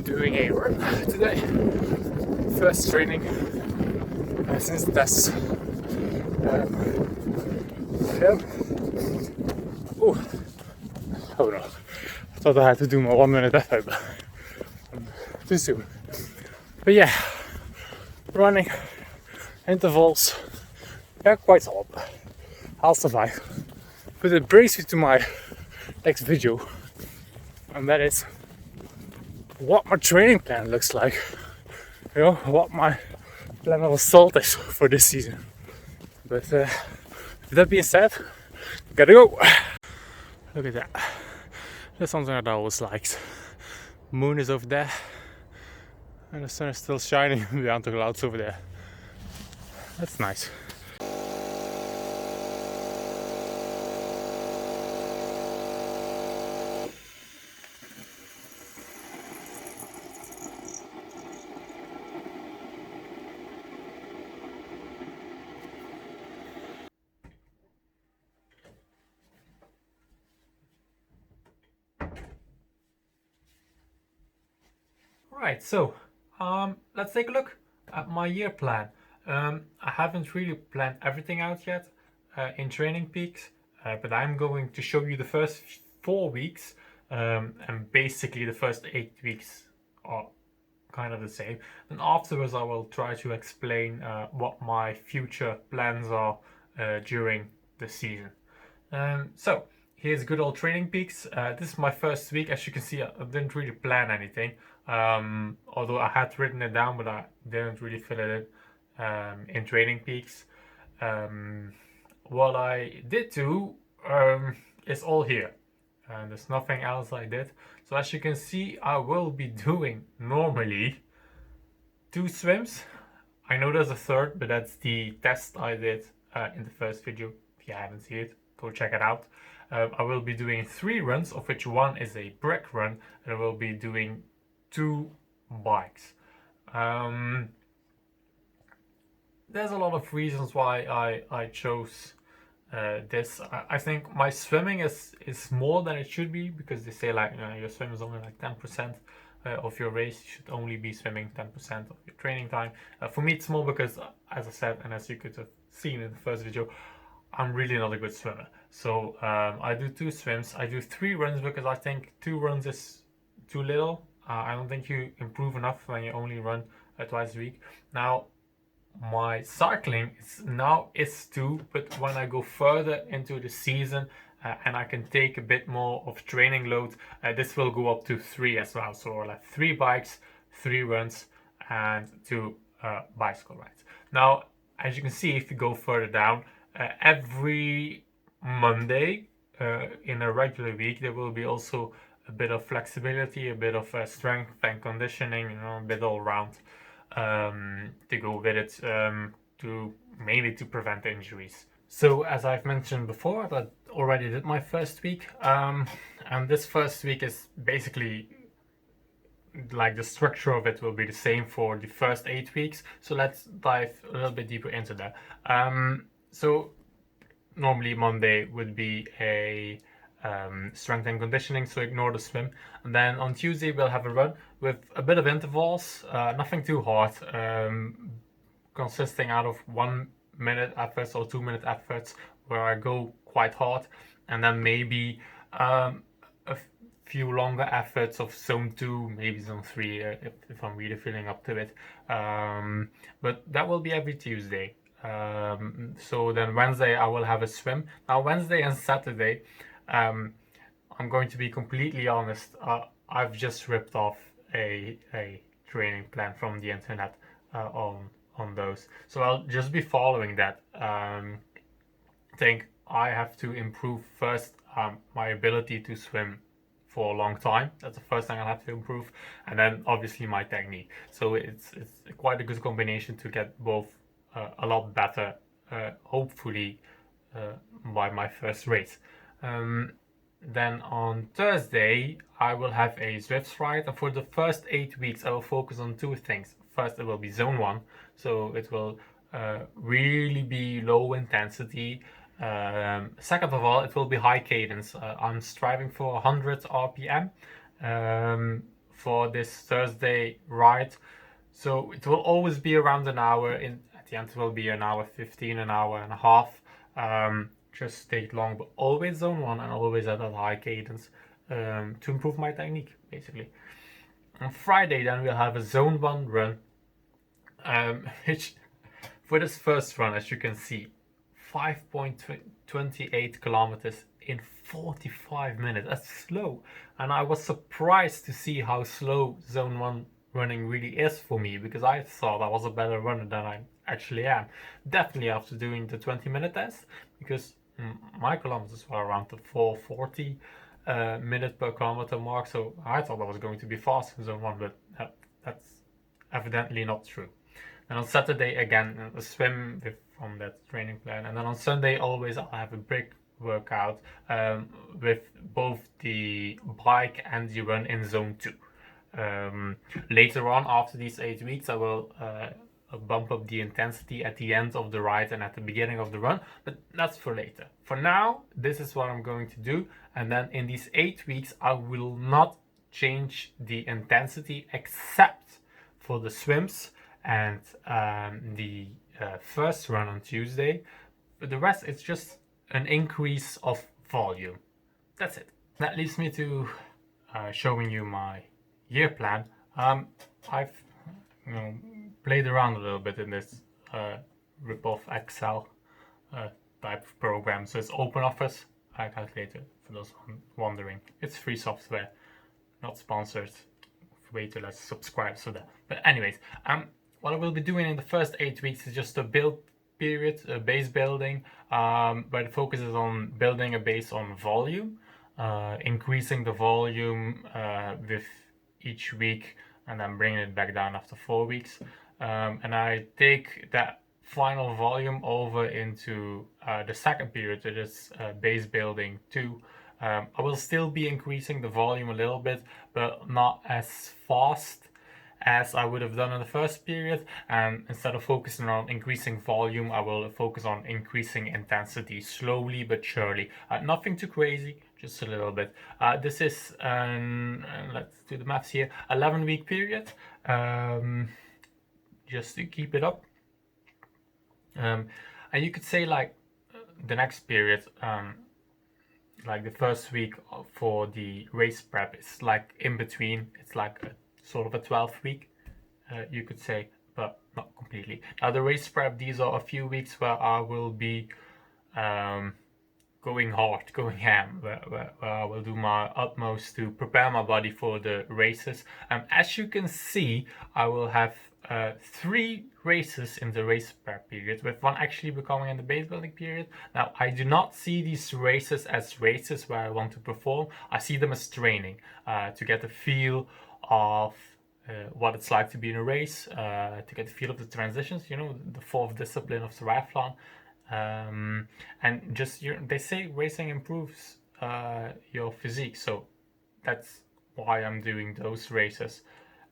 doing a run today. First training since that's yeah. Oh no, I thought I had to do my 1 minute effort, but too soon. But yeah, running intervals, they're quite hard. I'll survive. But it brings me to my next video, and that is what my training plan looks like. You know, what my plan of assault is for this season. But with that being said, gotta go. Look at that. That's something that I always liked. Moon is over there, and the sun is still shining behind the clouds over there. That's nice. Right, so let's take a look at my year plan. I haven't really planned everything out yet in Training Peaks, but I'm going to show you the first 4 weeks, and basically the first 8 weeks are kind of the same. And afterwards I will try to explain what my future plans are during the season. So here's good old Training Peaks. This is my first week. As you can see, I didn't really plan anything. Although I had written it down, but I didn't really fill it in Training Peaks. What I did do is all here, and there's nothing else I did. So as you can see, I will be doing normally 2 swims. I know there's a third, but that's the test I did in the first video. If you haven't seen it, go check it out. I will be doing 3 runs, of which 1 is a brick run, and I will be doing 2 bikes. There's a lot of reasons why I chose this. I think my swimming is more than it should be, because they say, like, you know, your swim is only like 10% of your race. You should only be swimming 10% of your training time. For me, it's more because, as I said, and as you could have seen in the first video, I'm really not a good swimmer. So I do 2 swims. I do 3 runs because I think 2 runs is too little. I don't think you improve enough when you only run twice a week. Now, my cycling is 2, but when I go further into the season and I can take a bit more of training load, this will go up to 3 as well. So I'll have 3 bikes, 3 runs, and 2 bicycle rides. Now, as you can see, if you go further down, every Monday in a regular week, there will be also a bit of flexibility, a bit of strength and conditioning, you know, a bit all round to go with it, mainly to prevent injuries. So as I've mentioned before, I already did my first week, and this first week is basically like the structure of it will be the same for the first 8 weeks. So let's dive a little bit deeper into that. So normally Monday would be a strength and conditioning, so ignore the swim. And then on Tuesday we'll have a run with a bit of intervals, nothing too hard, consisting out of 1 minute efforts or 2 minute efforts where I go quite hard, and then maybe a few longer efforts of zone 2, maybe zone 3 if I'm really feeling up to it. But that will be every Tuesday. So then Wednesday I will have a swim. Now Wednesday and Saturday, I'm going to be completely honest, I've just ripped off a training plan from the internet on those. So I'll just be following that. I think I have to improve first my ability to swim for a long time. That's the first thing I'll have to improve, and then obviously my technique. So it's quite a good combination to get both a lot better, hopefully by my first race. Then on Thursday I will have a Zwift ride, and for the first 8 weeks I will focus on 2 things. First, it will be zone 1, so it will really be low intensity. Second of all, it will be high cadence. I'm striving for 100 RPM for this Thursday ride. So it will always be around an hour. At the end it will be an hour 15, an hour and a half. Just take long, but always zone 1 and always at a high cadence to improve my technique, basically. On Friday then we'll have a zone 1 run, which for this first run, as you can see, 5.28 kilometers in 45 minutes. That's slow. And I was surprised to see how slow zone 1 running really is for me, because I thought I was a better runner than I actually am. Definitely after doing the 20-minute test, because my kilometers were around the 440 minute per kilometer mark. So I thought I was going to be fast in zone 1, but that's evidently not true. And on Saturday, again, a swim from that training plan. And then on Sunday, always I'll have a brick workout with both the bike and the run in zone 2. Later on, after these 8 weeks, I will bump up the intensity at the end of the ride and at the beginning of the run, but that's for later. For now, this is what I'm going to do. And then in these 8 weeks, I will not change the intensity except for the swims and the first run on Tuesday. But the rest, it's just an increase of volume. That's it. That leads me to showing you my year plan. I've played around a little bit in this rip-off Excel type of program. So it's OpenOffice calculator, for those wondering. It's free software, not sponsored. Way too less subscribers for that. But anyways, what I will be doing in the first 8 weeks is just a build period, a base building, where the focus is on building a base on volume, increasing the volume with each week, and then bringing it back down after 4 weeks. And I take that final volume over into the second period, which is base building 2. I will still be increasing the volume a little bit, but not as fast as I would have done in the first period. And instead of focusing on increasing volume, I will focus on increasing intensity slowly but surely. Nothing too crazy, just a little bit. This is let's do the maths here, 11-week period, just to keep it up. And you could say like the next period, like the first week for the race prep is like in between. It's like a sort of a 12th week, you could say, but not completely. Now the race prep, these are a few weeks where I will be going hard, going ham, where I will do my utmost to prepare my body for the races. As you can see, I will have 3 races in the race prep period, with one actually becoming in the base building period. Now, I do not see these races as races where I want to perform. I see them as training to get a feel of what it's like to be in a race, to get the feel of the transitions, you know, the 4th discipline of triathlon. And just, they say racing improves your physique, so that's why I'm doing those races.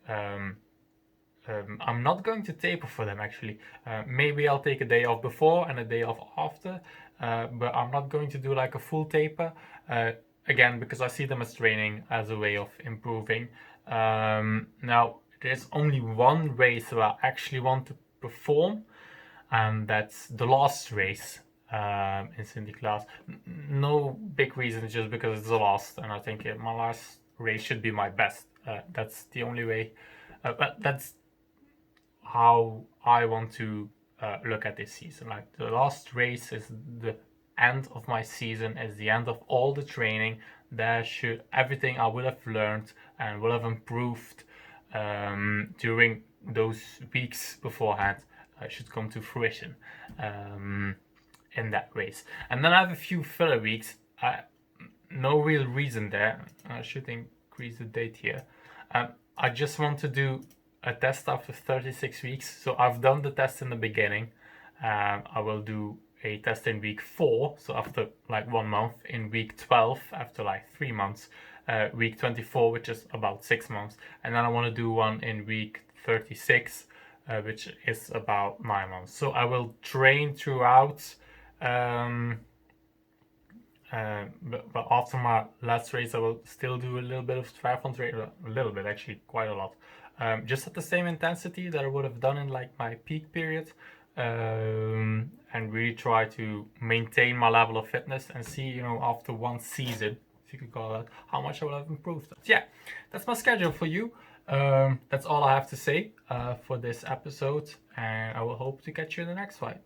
I'm not going to taper for them actually. Maybe I'll take a day off before and a day off after, but I'm not going to do like a full taper, again, because I see them as training, as a way of improving. Now, there's only one race where I actually want to perform, and that's the last race in Cindy class. No big reason, just because it's the last, and I think my last race should be my best. That's the only way, but that's how I want to look at this season. Like, the last race is the end of my season, is the end of all the training. There should everything I will have learned and will have improved during those weeks beforehand should come to fruition in that race. And then I have a few filler weeks. No real reason there. I should increase the date here. I just want to do a test after 36 weeks. So I've done the test in the beginning. I will do a test in week 4, so after like 1 month, in week 12 after like 3 months, week 24, which is about 6 months, and then I want to do one in week 36, which is about 9 months. So I will train throughout but after my last race, I will still do a little bit of triathlon training, a little bit actually, quite a lot. Just at the same intensity that I would have done in like my peak period, and really try to maintain my level of fitness and see, you know, after one season, if you could call that, how much I will have improved. So yeah, that's my schedule for you. That's all I have to say for this episode, and I will hope to catch you in the next one.